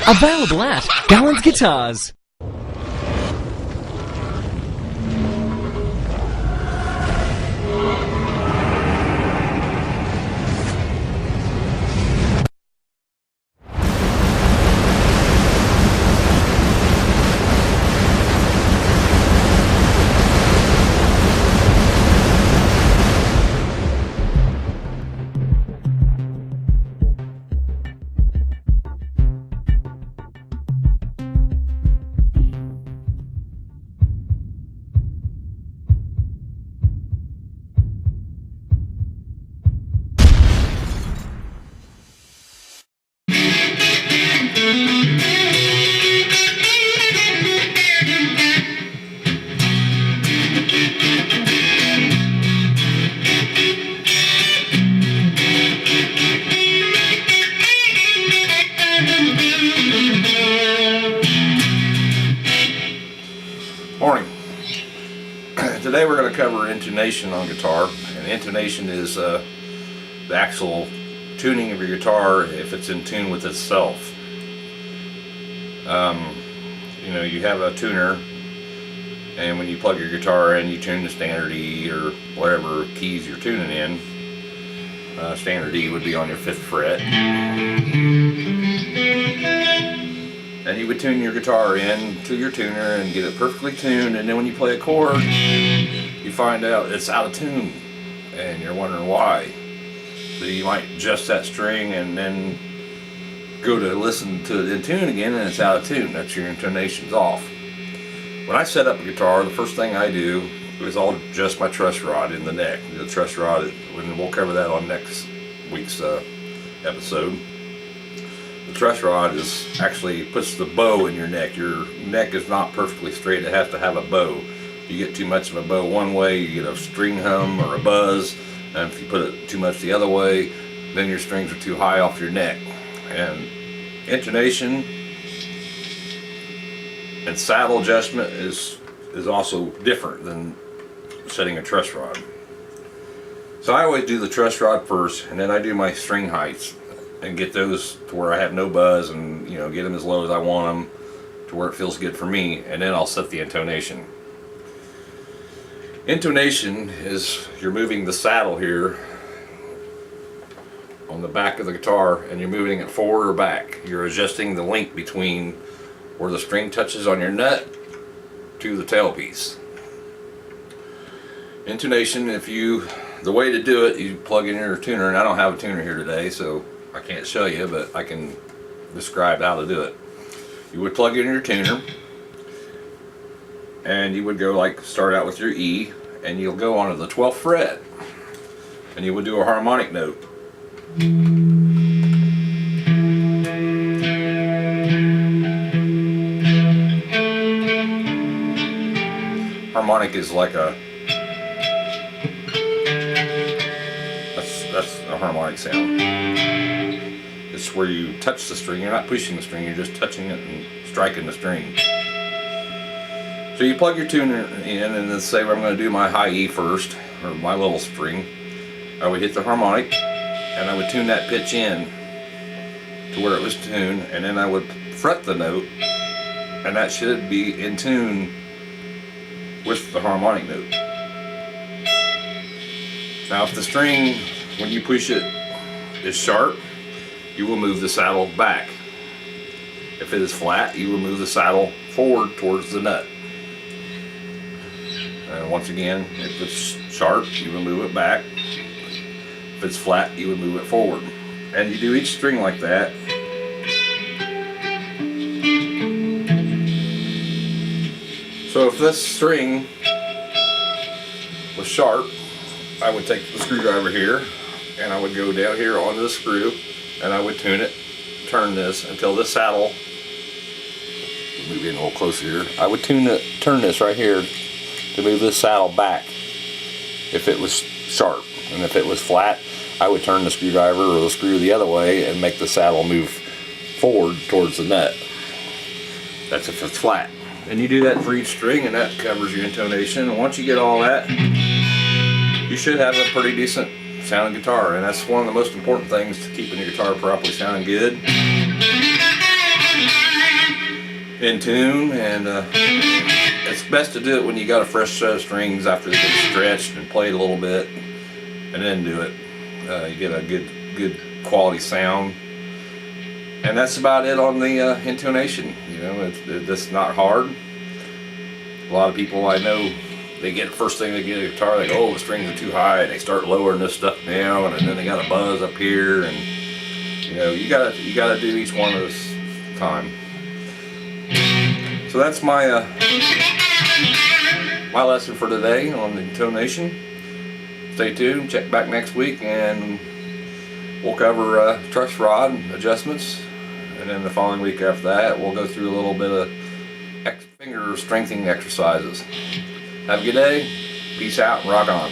Available at Gallant's Guitars. Morning. Today we're going to cover intonation on guitar, and intonation is the actual tuning of your guitar if it's in tune with itself. You know, you have a tuner, and when you plug your guitar in, you tune the standard E or whatever keys you're tuning in. Standard E would be on your 5th fret. And you would tune your guitar in to your tuner and get it perfectly tuned, and then when you play a chord, you find out it's out of tune, and you're wondering why. So you might adjust that string and then go to listen to it in tune again, and it's out of tune. That's your intonation's off. When I set up a guitar, the first thing I do is I'll adjust my truss rod in the neck. The truss rod, and we'll cover that on next week's episode. The truss rod is actually puts the bow in your neck. Your neck is not perfectly straight. It has to have a bow. If you get too much of a bow one way, you get a string hum or a buzz. And if you put it too much the other way, then your strings are too high off your neck. And intonation and saddle adjustment is also different than setting a truss rod. So I always do the truss rod first, and then I do my string heights and get those to where I have no buzz, and you know, get them as low as I want them to where it feels good for me, and then I'll set the intonation. Intonation is you're moving the saddle here on the back of the guitar, and you're moving it forward or back. You're adjusting the length between where the string touches on your nut to the tailpiece. Intonation, the way to do it, you plug in your tuner, and I don't have a tuner here today, so I can't show you, but I can describe how to do it. You would plug in your tuner, and you would go start out with your E, and you'll go onto the 12th fret, and you would do a harmonic note. Harmonic is like that's a harmonic sound. It's where you touch the string. You're not pushing the string, you're just touching it and striking the string. So you plug your tuner in, and then say I'm going to do my high E first, or my little string. I would hit the harmonic, and I would tune that pitch in to where it was tuned, and then I would fret the note, and that should be in tune with the harmonic note. Now if the string, when you push it, is sharp, you will move the saddle back. If it is flat, you will move the saddle forward towards the nut. And once again, if it's sharp, you will move it back. If it's flat, you would move it forward. And you do each string like that. So if this string was sharp, I would take the screwdriver here, and I would go down here onto the screw, and I would tune it, turn this until this saddle, move in a little closer here, I would turn this right here to move this saddle back if it was sharp. And if it was flat, I would turn the screwdriver or the screw the other way and make the saddle move forward towards the nut. That's if it's flat. And you do that for each string, and that covers your intonation. And once you get all that, you should have a pretty decent sounding guitar. And that's one of the most important things to keeping your guitar properly sounding good, in tune. And it's best to do it when you got a fresh set of strings after they've been stretched and played a little bit, and then do it. You get a good quality sound. And that's about it on the intonation. You know, it's not hard. A lot of people I know, they get first thing they get a guitar, they go, oh, the strings are too high, and they start lowering this stuff down, and then they got a buzz up here, and you know, you gotta do each one of this time. So that's my my lesson for today on the intonation. Stay tuned, check back next week, and we'll cover truss rod adjustments. And then the following week after that, we'll go through a little bit of finger strengthening exercises. Have a good day. Peace out and rock on.